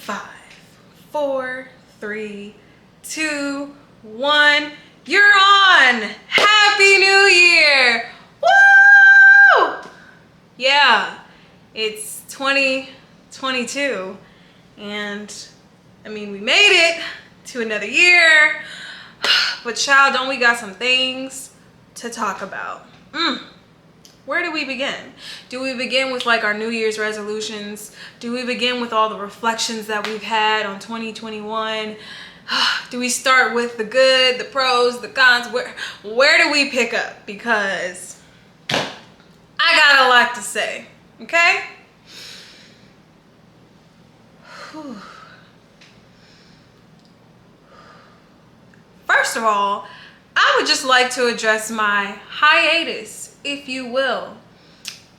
5, 4, 3, 2, 1. You're on. Happy New Year. Woo! Yeah, it's 2022 and I mean, we made it to another year, but child, don't we got some things to talk about. Where do we begin? Do we begin with like our New Year's resolutions? Do we begin with all the reflections that we've had on 2021? Do we start with the good, the pros, the cons? Where do we pick up? Because I got a lot to say, okay? Whew. First of all, I would just like to address my hiatus, if you will.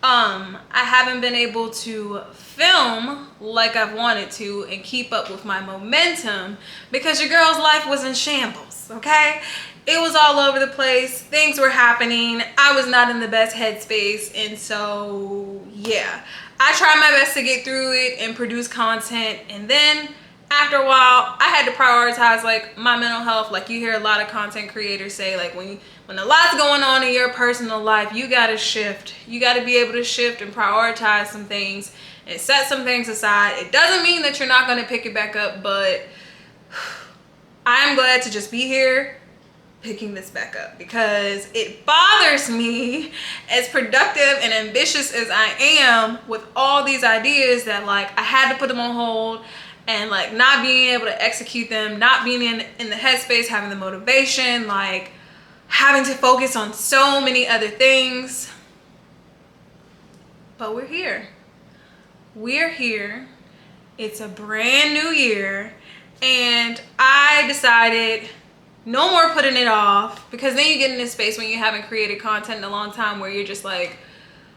I haven't been able to film like I've wanted to and keep up with my momentum because your girl's life was in shambles, okay? It was all over the place. Things were happening. I was not in the best headspace. And so, yeah, I tried my best to get through it and produce content. And then after a while, I had to prioritize like my mental health. Like you hear a lot of content creators say, like when a lot's going on in your personal life, you gotta shift. You gotta be able to shift and prioritize some things and set some things aside. It doesn't mean that you're not gonna pick it back up, but I'm glad to just be here picking this back up because it bothers me, as productive and ambitious as I am with all these ideas, that like I had to put them on hold. And like not being able to execute them, not being in the headspace, having the motivation, like having to focus on so many other things. But we're here. We're here. It's a brand new year. And I decided no more putting it off, because then you get in this space when you haven't created content in a long time where you're just like,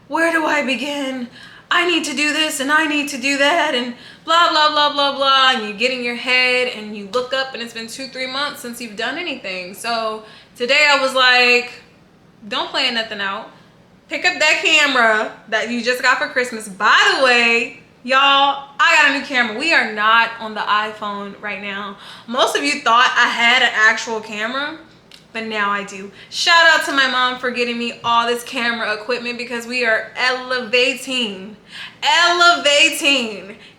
where do I begin? I need to do this and I need to do that and blah, blah, blah, blah, blah. And you get in your head and you look up and it's been 2-3 months since you've done anything. So today I was like, don't plan nothing out. Pick up that camera that you just got for Christmas. By the way, y'all, I got a new camera. We are not on the iPhone right now. Most of you thought I had an actual camera, but now I do. Shout out to my mom for getting me all this camera equipment because we are elevating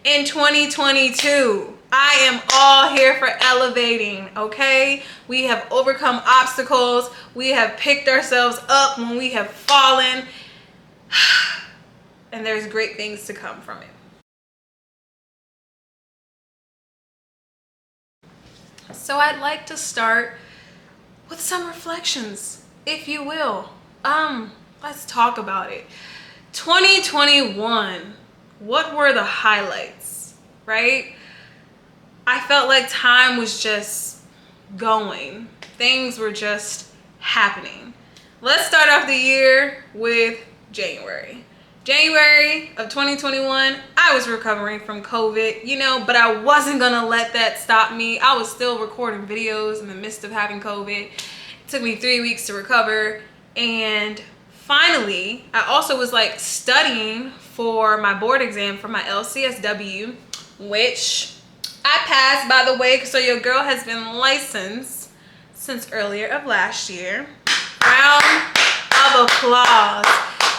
in 2022. I am all here for elevating, okay? We have overcome obstacles. We have picked ourselves up when we have fallen. And there's great things to come from it. So I'd like to start with some reflections, if you will. Let's talk about it. 2021, what were the highlights, right? I felt like time was just going. Things were just happening. Let's start off the year with January. January of 2021, I was recovering from COVID, but I wasn't gonna let that stop me. I was still recording videos in the midst of having COVID. It took me 3 weeks to recover. And finally, I also was like studying for my board exam for my LCSW, which I passed, by the way. So your girl has been licensed since earlier of last year. Round of applause.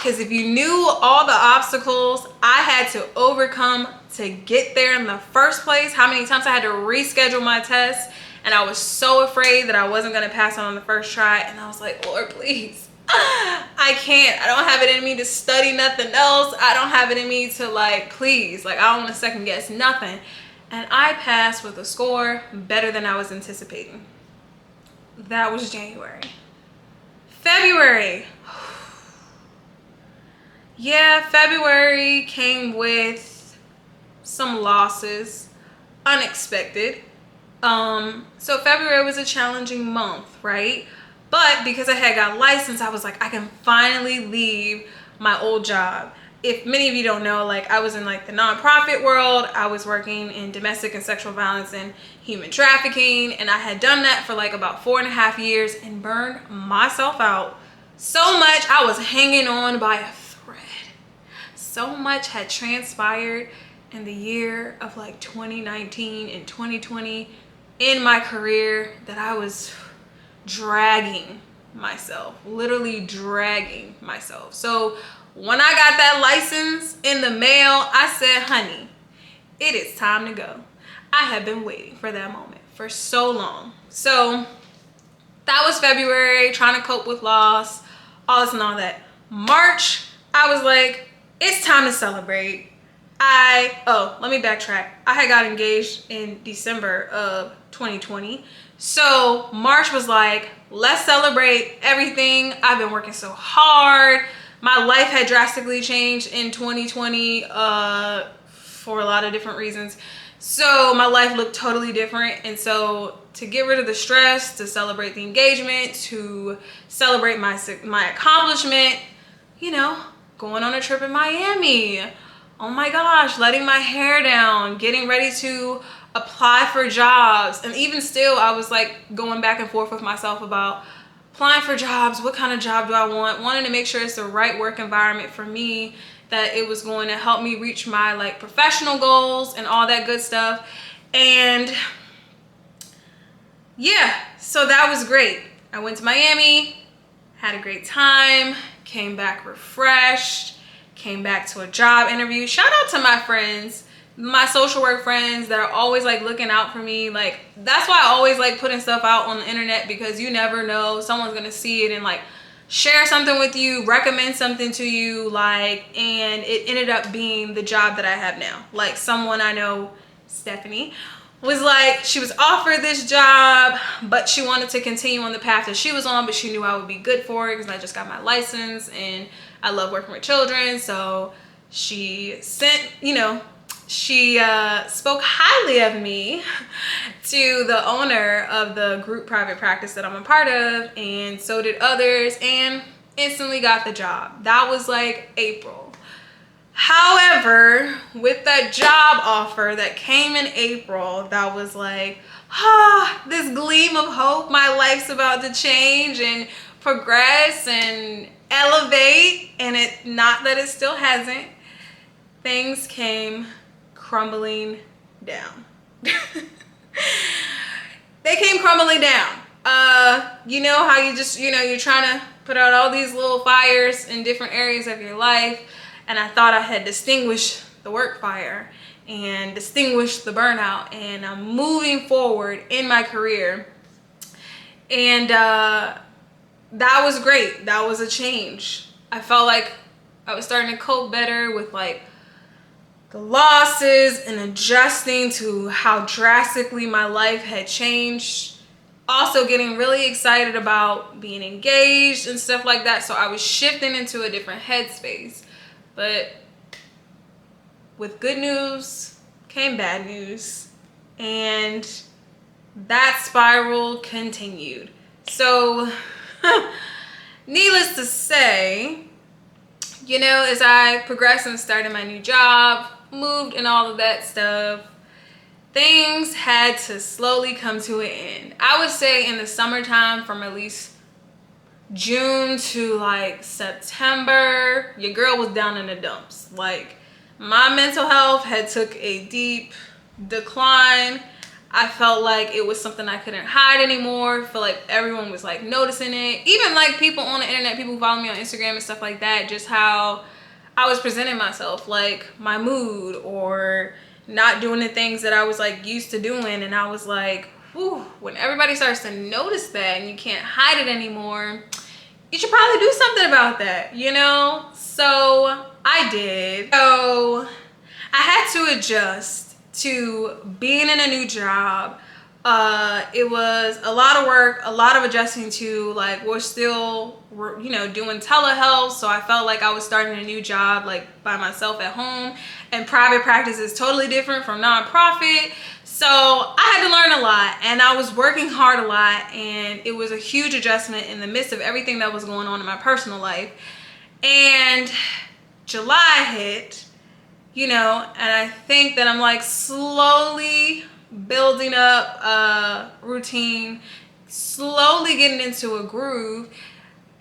Because if you knew all the obstacles I had to overcome to get there in the first place, how many times I had to reschedule my test, and I was so afraid that I wasn't going to pass on the first try, and I was like, Lord, please, I can't. I don't have it in me to study nothing else. I don't have it in me to like, please, like I don't want to second guess nothing. And I passed with a score better than I was anticipating. That was January. February. Yeah, February came with some losses, unexpected. So February was a challenging month, right? But because I had got licensed, I was like, I can finally leave my old job. If many of you don't know, like I was in like the nonprofit world. I was working in domestic and sexual violence and human trafficking. And I had done that for like about 4.5 years and burned myself out so much. I was hanging on by a thread. So much had transpired in the year of like 2019 and 2020 in my career that I was dragging myself, literally dragging myself. So when I got that license in the mail, I said, honey, it is time to go. I have been waiting for that moment for so long. So that was February, trying to cope with loss, all this and all that. March, I was like, it's time to celebrate. Let me backtrack. I had got engaged in December of 2020. So March was like, let's celebrate everything. I've been working so hard. My life had drastically changed in 2020 for a lot of different reasons. So my life looked totally different. And so to get rid of the stress, to celebrate the engagement, to celebrate my accomplishment, you know, going on a trip in Miami. Oh my gosh, letting my hair down, getting ready to apply for jobs. And even still, I was like going back and forth with myself about applying for jobs. What kind of job do I want? Wanting to make sure it's the right work environment for me, that it was going to help me reach my like professional goals and all that good stuff. And yeah, so that was great. I went to Miami, had a great time, came back refreshed, came back to a job interview. Shout out to my friends, my social work friends that are always like looking out for me. Like, that's why I always like putting stuff out on the internet, because you never know, someone's gonna see it and like share something with you, recommend something to you, like, and it ended up being the job that I have now. Like, someone I know, Stephanie, was like, she was offered this job, but she wanted to continue on the path that she was on, but she knew I would be good for it because I just got my license and I love working with children. So she sent, you know, she spoke highly of me to the owner of the group private practice that I'm a part of, and so did others, and instantly got the job. That was like April. However, with that job offer that came in April, that was like, this gleam of hope. My life's about to change and progress and elevate, and it, not that it still hasn't. Things came crumbling down. They came crumbling down. You know how you just, you know, you're trying to put out all these little fires in different areas of your life. And I thought I had distinguished the work fire and distinguished the burnout, and I'm moving forward in my career. And that was great. That was a change. I felt like I was starting to cope better with like the losses and adjusting to how drastically my life had changed. Also getting really excited about being engaged and stuff like that. So I was shifting into a different headspace. But with good news came bad news, and that spiral continued. So needless to say, you know, as I progressed and started my new job, moved and all of that stuff, things had to slowly come to an end. I would say in the summertime, from at least June to like September, your girl was down in the dumps. Like, my mental health had took a deep decline. I felt like it was something I couldn't hide anymore. I feel like everyone was like noticing it. Even like people on the internet, people who follow me on Instagram and stuff like that, just how I was presenting myself, like my mood, or not doing the things that I was like used to doing. And I was like, whew, when everybody starts to notice that and you can't hide it anymore, you should probably do something about that, you know? So I did. So I had to adjust to being in a new job. It was a lot of work, a lot of adjusting to, like, we're still, you know, doing telehealth. So I felt like I was starting a new job, like, by myself at home. And private practice is totally different from nonprofit. So I had to learn a lot, and I was working hard a lot, and it was a huge adjustment in the midst of everything that was going on in my personal life. And July hit, you know, and I think that I'm like slowly building up a routine, slowly getting into a groove.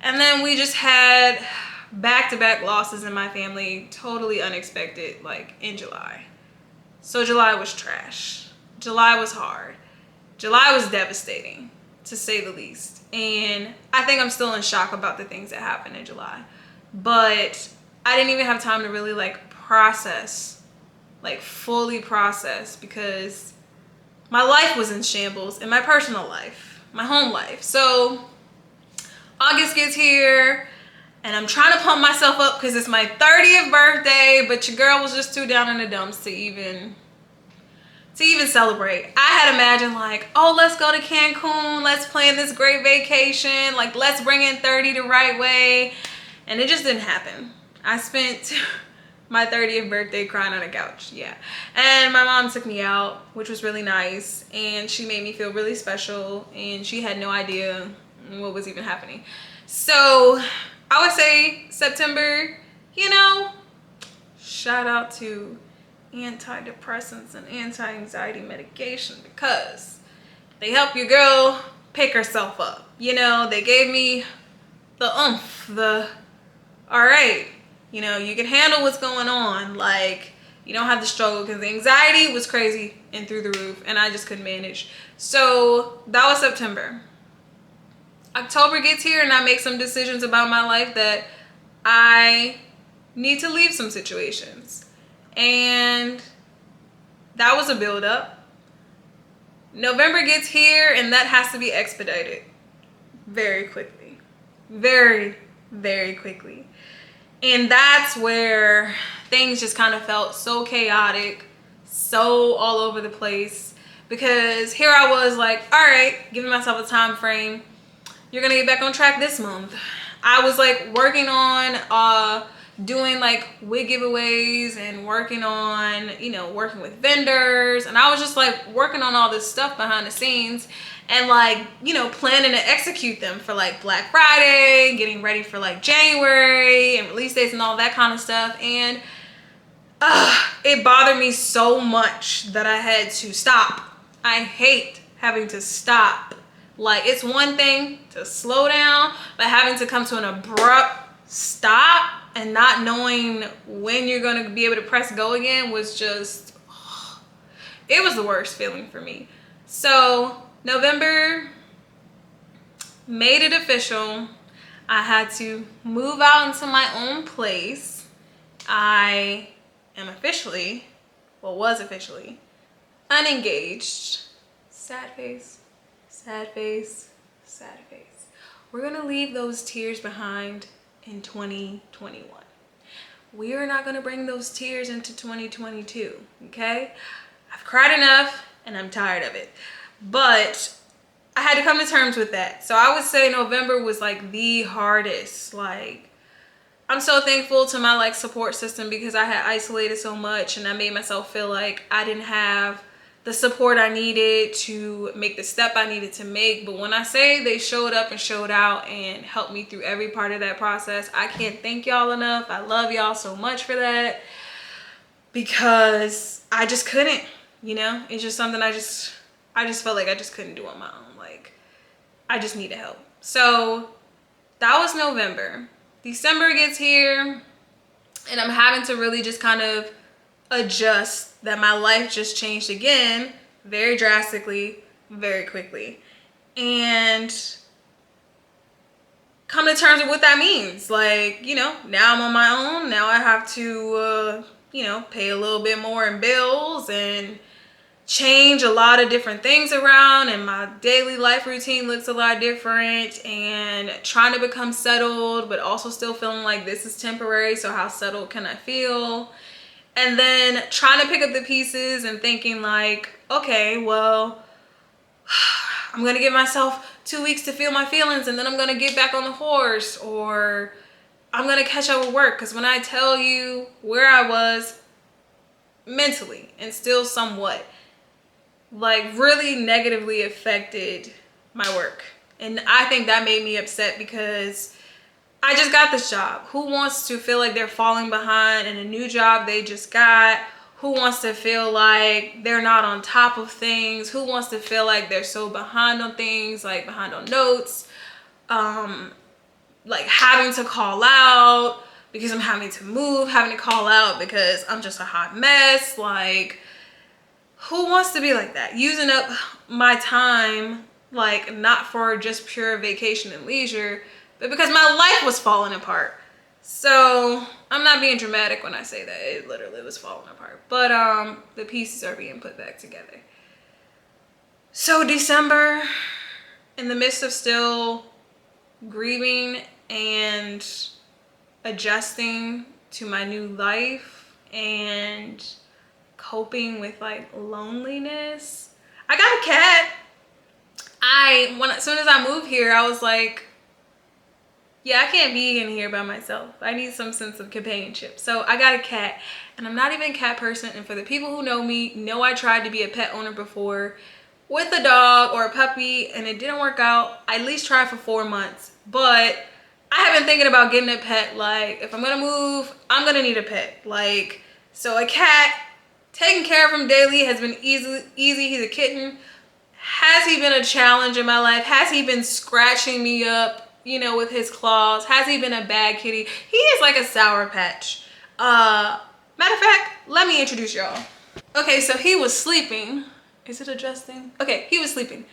And then we just had back-to-back losses in my family, totally unexpected, like in July. So July was trash. July was hard. July was devastating, to say the least. And I think I'm still in shock about the things that happened in July. But I didn't even have time to really like process, like fully process, because my life was in shambles in my personal life, my home life. So August gets here and I'm trying to pump myself up because it's my 30th birthday, but your girl was just too down in the dumps to even celebrate. I had imagined like, oh, let's go to Cancun, let's plan this great vacation, like let's bring in 30 the right way. And it just didn't happen. I spent my 30th birthday crying on a couch, yeah. And my mom took me out, which was really nice. And she made me feel really special. And she had no idea what was even happening. So I would say September, you know, shout out to antidepressants and anti-anxiety medication, because they help your girl pick herself up. You know, they gave me the oomph, all right, you know, you can handle what's going on. Like, you don't have to struggle, because the anxiety was crazy and through the roof and I just couldn't manage. So that was September. October gets here and I make some decisions about my life that I need to leave some situations. And that was a build-up. November gets here and that has to be expedited very quickly. Very, very quickly. And that's where things just kind of felt so chaotic, so all over the place. Because here I was like, all right, giving myself a time frame. You're gonna get back on track this month. I was like working on doing like wig giveaways and working on, you know, working with vendors. And I was just like working on all this stuff behind the scenes and like, you know, planning to execute them for like Black Friday, getting ready for like January and release dates and all that kind of stuff. And it bothered me so much that I had to stop. I hate having to stop. Like, it's one thing to slow down, but having to come to an abrupt stop and not knowing when you're going to be able to press go again was just, it was the worst feeling for me. So November made it official. I had to move out into my own place. I am officially, well, was officially unengaged. Sad face. Sad face, sad face. We're gonna leave those tears behind in 2021. We are not gonna bring those tears into 2022, okay? I've cried enough and I'm tired of it. But I had to come to terms with that. So I would say November was like the hardest. Like, I'm so thankful to my like support system, because I had isolated so much and I made myself feel like I didn't have the support I needed to make the step I needed to make. But when I say they showed up and showed out and helped me through every part of that process, I can't thank y'all enough. I love y'all so much for that, because I just couldn't, you know, it's just something I just felt like I just couldn't do on my own. Like, I just needed help. So that was November. December gets here and I'm having to really just kind of adjust that my life just changed again, very drastically, very quickly, and come to terms with what that means. Like, you know, now I'm on my own. Now I have to, you know, pay a little bit more in bills and change a lot of different things around, and my daily life routine looks a lot different, and trying to become settled, but also still feeling like this is temporary. So how settled can I feel? And then trying to pick up the pieces and thinking like, okay, well, I'm going to give myself 2 weeks to feel my feelings and then I'm going to get back on the horse, or I'm going to catch up with work. Because when I tell you where I was mentally and still somewhat, like, really negatively affected my work. And I think that made me upset, because I just got this job. Who wants to feel like they're falling behind in a new job they just got? Who wants to feel like they're not on top of things? Who wants to feel like they're so behind on things, like behind on notes? Like having to call out because I'm having to move, having to call out because I'm just a hot mess. Like, who wants to be like that? Using up my time, like not for just pure vacation and leisure, but because my life was falling apart. So I'm not being dramatic when I say that. It literally was falling apart. But the pieces are being put back together. So December, in the midst of still grieving and adjusting to my new life and coping with like loneliness, I got a cat. As soon as I moved here, I was like, yeah, I can't be in here by myself. I need some sense of companionship. So I got a cat, and I'm not even a cat person. And for the people who know me, know I tried to be a pet owner before with a dog or a puppy, and it didn't work out. I at least tried for 4 months, but I have been thinking about getting a pet. Like, if I'm gonna move, I'm gonna need a pet. Like, so a cat, taking care of him daily has been easy. He's a kitten. Has he been a challenge in my life? Has he been scratching me up, you know, with his claws? Has he been a bad kitty? He is like a Sour Patch. Matter of fact, let me introduce y'all. Okay, so he was sleeping. Is it adjusting? Okay, he was sleeping.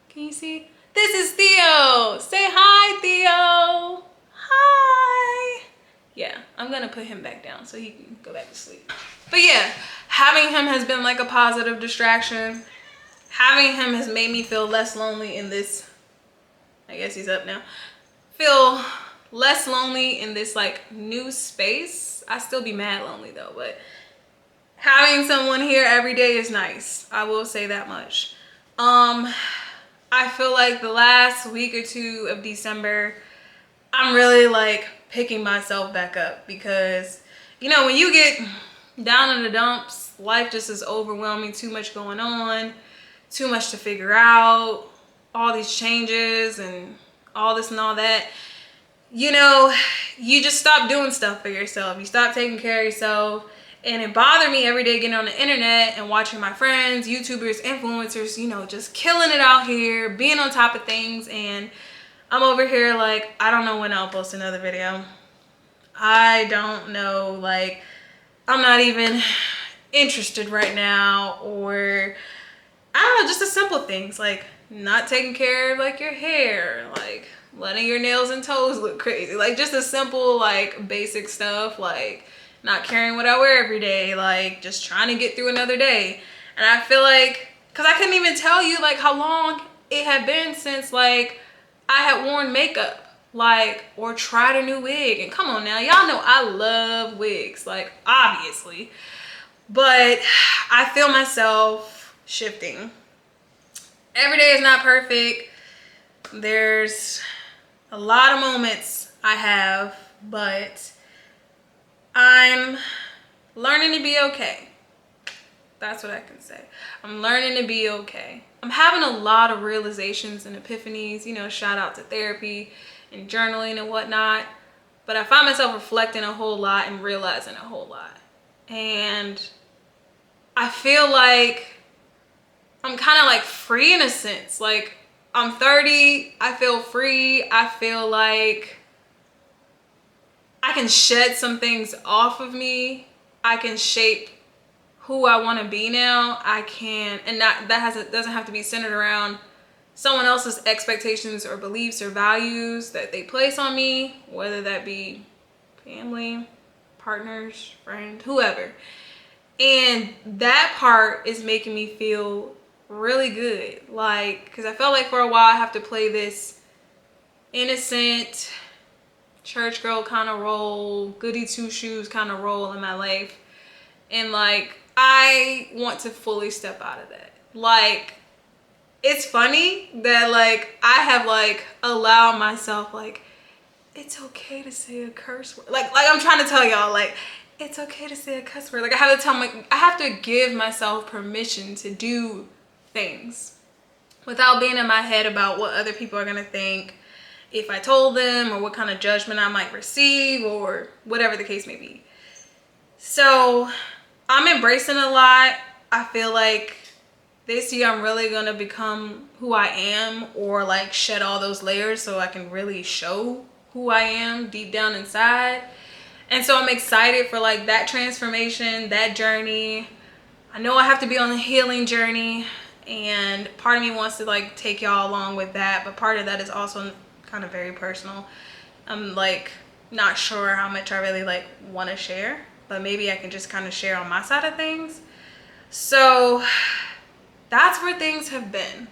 Can you see? This is Theo. Say hi, Theo. Hi. Yeah, I'm gonna put him back down so he can go back to sleep. But yeah, having him has been like a positive distraction. Having him has made me feel less lonely in this, I guess he's up now. Feel less lonely in this like new space. I still be mad lonely though, but having someone here every day is nice. I will say that much. I feel like the last week or two of December, I'm really like picking myself back up because, you know, when you get down in the dumps, life just is overwhelming, too much going on, too much to figure out, all these changes and all this and all that. You know, you just stop doing stuff for yourself. You stop taking care of yourself. And it bothered me every day getting on the internet and watching my friends, YouTubers, influencers, you know, just killing it out here, being on top of things. And I'm over here like, I don't know when I'll post another video. I don't know, like, I'm not even interested right now. Or, I don't know, just the simple things like not taking care of like your hair, like letting your nails and toes look crazy. Like just the simple, like basic stuff, like not caring what I wear every day, like just trying to get through another day. And I feel like, cause I couldn't even tell you like how long it had been since like I had worn makeup, like, or tried a new wig. And come on now, y'all know I love wigs, like obviously, but I feel myself shifting. Every day is not perfect. There's a lot of moments I have, but I'm learning to be okay. That's what I can say. I'm learning to be okay. I'm having a lot of realizations and epiphanies, you know, shout out to therapy and journaling and whatnot. But I find myself reflecting a whole lot and realizing a whole lot. And I feel like I'm kind of like free in a sense. Like I'm 30, I feel free. I feel like I can shed some things off of me. I can shape who I want to be now. I can, and doesn't have to be centered around someone else's expectations or beliefs or values that they place on me, whether that be family, partners, friends, whoever. And that part is making me feel really good. Like, because I felt like for a while I have to play this innocent church girl kind of role, goody two shoes kind of role in my life. And like, I want to fully step out of that. Like, it's funny that like I have like allowed myself like, it's okay to say a curse word. Like I'm trying to tell y'all, like, it's okay to say a cuss word. Like I have to I have to give myself permission to do things without being in my head about what other people are gonna think if I told them, or what kind of judgment I might receive, or whatever the case may be. So I'm embracing a lot. I feel like this year I'm really gonna become who I am, or like shed all those layers so I can really show who I am deep down inside. And so I'm excited for like that transformation, that journey. I know I have to be on a healing journey, and part of me wants to like take y'all along with that, but part of that is also kind of very personal. I'm like not sure how much I really like want to share, but maybe I can just kind of share on my side of things. So that's where things have been.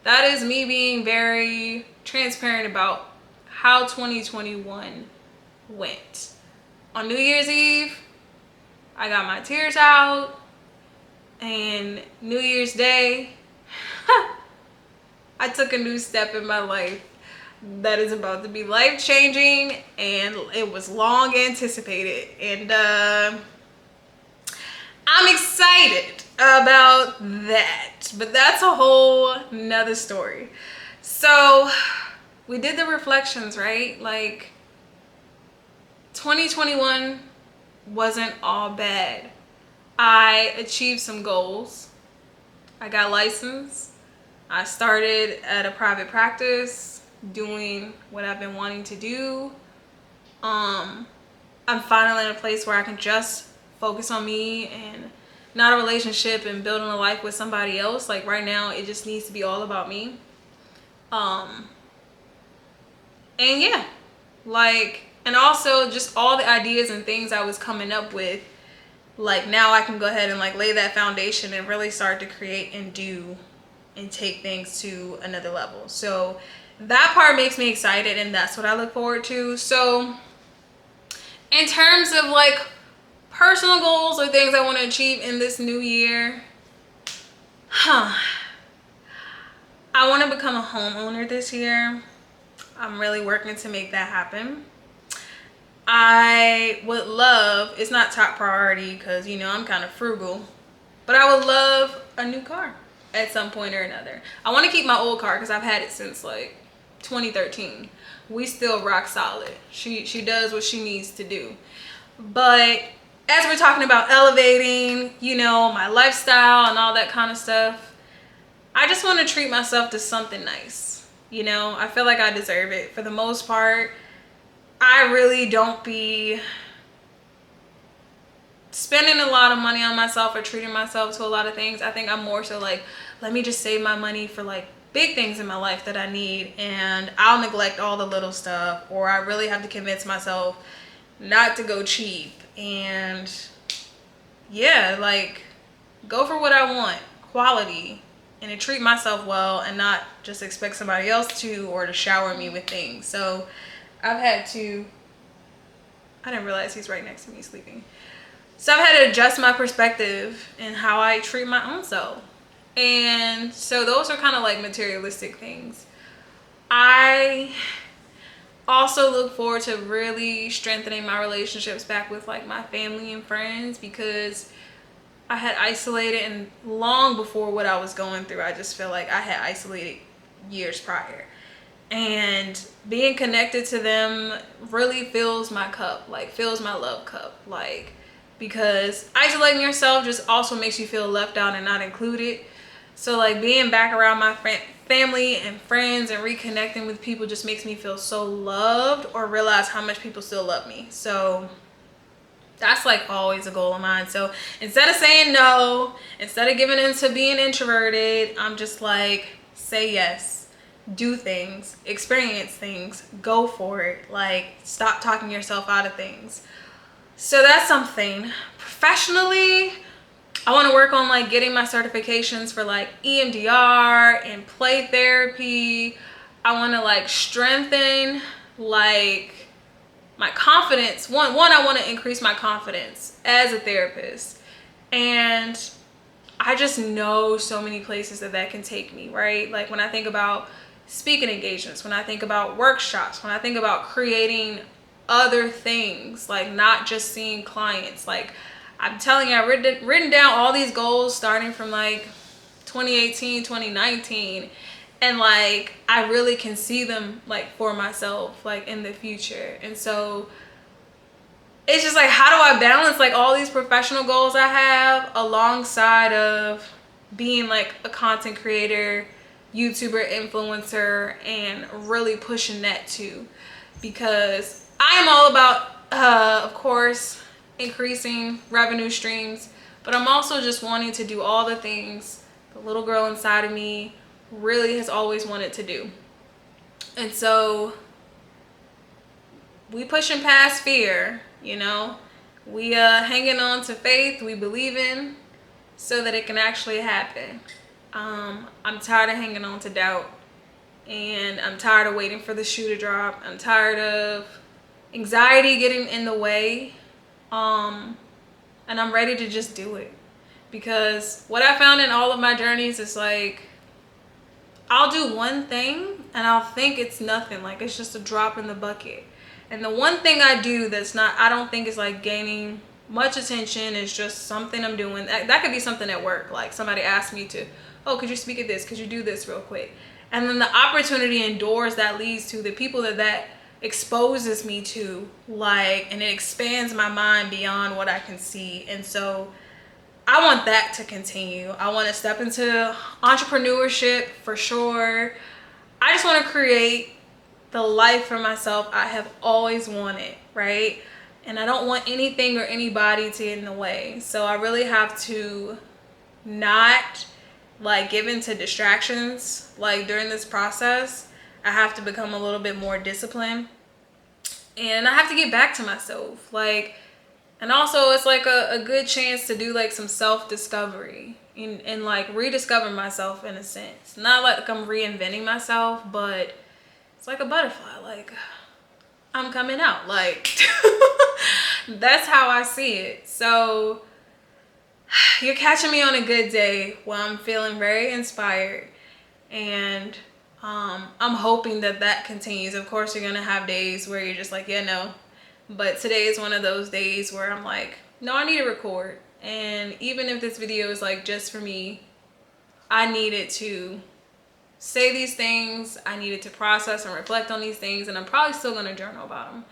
That is me being very transparent about how 2021 went. On New Year's Eve, I got my tears out, and New Year's Day, I took a new step in my life that is about to be life-changing, and it was long anticipated, and I'm excited about that, but that's a whole nother story. So we did the reflections, right? Like 2021 wasn't all bad. I achieved some goals. I got licensed. I started at a private practice doing what I've been wanting to do. I'm finally in a place where I can just focus on me and not a relationship and building a life with somebody else. Like right now, it just needs to be all about me. And yeah, like, and also just all the ideas and things I was coming up with, like now I can go ahead and like lay that foundation and really start to create and do and take things to another level. So that part makes me excited, and that's what I look forward to. So in terms of like personal goals or things I want to achieve in this new year, I want to become a homeowner this year. I'm really working to make that happen. I would love, it's not top priority because, you know, I'm kind of frugal, but I would love a new car at some point or another. I want to keep my old car because I've had it since like 2013. We still rock solid. She does what she needs to do. But as we're talking about elevating, you know, my lifestyle and all that kind of stuff, I just want to treat myself to something nice. You know, I feel like I deserve it. For the most part, I really don't be spending a lot of money on myself or treating myself to a lot of things. I think I'm more so like, let me just save my money for like big things in my life that I need, and I'll neglect all the little stuff, or I really have to convince myself not to go cheap. And yeah, like go for what I want, quality, and to treat myself well and not just expect somebody else to, or to shower me with things. So I've had to, I didn't realize he's right next to me sleeping. So I've had to adjust my perspective in how I treat my own self. And so those are kind of like materialistic things. I also look forward to really strengthening my relationships back with like my family and friends, because I had isolated, and long before what I was going through, I just feel like I had isolated years prior. And being connected to them really fills my cup, like fills my love cup, like, because isolating yourself just also makes you feel left out and not included. So like being back around my family and friends and reconnecting with people just makes me feel so loved, or realize how much people still love me. So that's like always a goal of mine. So instead of saying no, instead of giving in to being introverted, I'm just like, say yes, do things, experience things, go for it. Like stop talking yourself out of things. So that's something. Professionally, I want to work on like getting my certifications for like EMDR and play therapy. I want to like strengthen like my confidence. One, I want to increase my confidence as a therapist. And I just know so many places that can take me, right? Like when I think about speaking engagements, when I think about workshops, when I think about creating other things, like not just seeing clients. Like I'm telling you, I've written down all these goals starting from like 2018, 2019. And like, I really can see them like for myself, like in the future. And so it's just like, how do I balance like all these professional goals I have alongside of being like a content creator, YouTuber, influencer, and really pushing that too? Because I am all about, of course, increasing revenue streams, but I'm also just wanting to do all the things the little girl inside of me really has always wanted to do. And so we pushing past fear, you know. We hanging on to faith, we believe in, so that it can actually happen. I'm tired of hanging on to doubt, and I'm tired of waiting for the shoe to drop. I'm tired of anxiety getting in the way, and I'm ready to just do it. Because what I found in all of my journeys is like, I'll do one thing and I'll think it's nothing, like it's just a drop in the bucket. And the one thing I do that's not, I don't think is like gaining much attention, is just something I'm doing. That could be something at work, like somebody asked me to, oh, could you speak at this? Could you do this real quick? And then the opportunity and doors that leads to, the people that exposes me to, like, and it expands my mind beyond what I can see. And so I want that to continue. I want to step into entrepreneurship for sure. I just want to create the life for myself I have always wanted, right? And I don't want anything or anybody to get in the way. So I really have to not like give into distractions. Like during this process, I have to become a little bit more disciplined, and I have to get back to myself. Like, and also it's like a good chance to do like some self-discovery and like rediscover myself in a sense. Not like I'm reinventing myself, but it's like a butterfly. Like, I'm coming out. Like, that's how I see it. So you're catching me on a good day where I'm feeling very inspired, and I'm hoping that continues. Of course, you're gonna have days where you're just like, yeah, no. But today is one of those days where I'm like, no, I need to record. And even if this video is like just for me, I needed to say these things. I needed to process and reflect on these things, and I'm probably still gonna journal about them.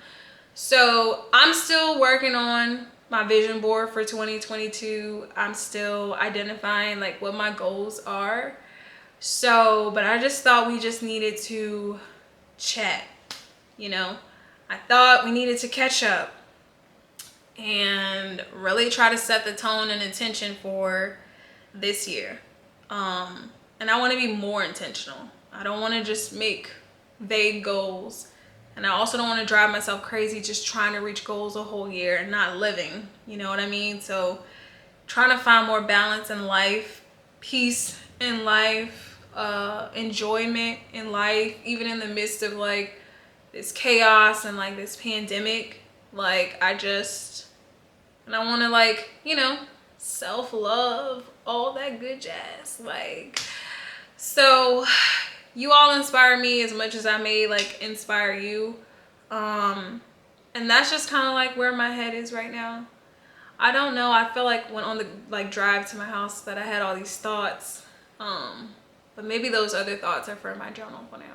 So I'm still working on my vision board for 2022. I'm still identifying like what my goals are. So, but I just thought we just needed to chat, you know. I thought we needed to catch up and really try to set the tone and intention for this year. And I want to be more intentional. I don't want to just make vague goals. And I also don't want to drive myself crazy just trying to reach goals a whole year and not living. You know what I mean? So trying to find more balance in life, peace in life, enjoyment in life, even in the midst of like this chaos and like this pandemic. Like I want to like, you know, self-love, all that good jazz. Like, so you all inspire me as much as I may like inspire you. And that's just kind of like where my head is right now. I don't know. I feel like when on the like drive to my house that I had all these thoughts. But maybe those other thoughts are for my journal for now.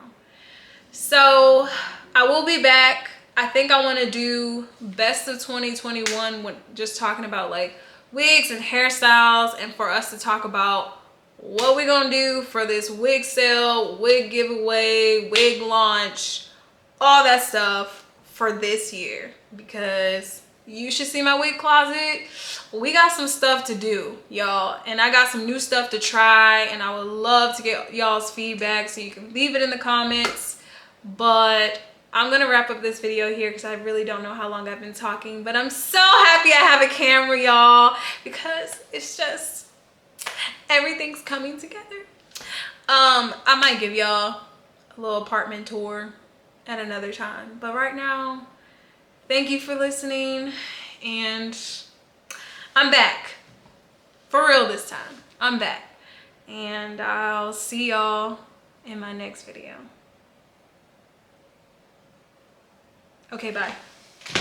So I will be back. I think I want to do best of 2021 when just talking about like wigs and hairstyles, and for us to talk about what we're gonna do for this wig sale, wig giveaway, wig launch, all that stuff for this year, because you should see my wig closet. We got some stuff to do, y'all, and I got some new stuff to try, and I would love to get y'all's feedback, so you can leave it in the comments. But I'm gonna wrap up this video here because I really don't know how long I've been talking, but I'm so happy I have a camera, y'all, because it's just everything's coming together. I might give y'all a little apartment tour at another time, but right now, thank you for listening, and I'm back for real this time. I'm back, and I'll see y'all in my next video. Okay, bye.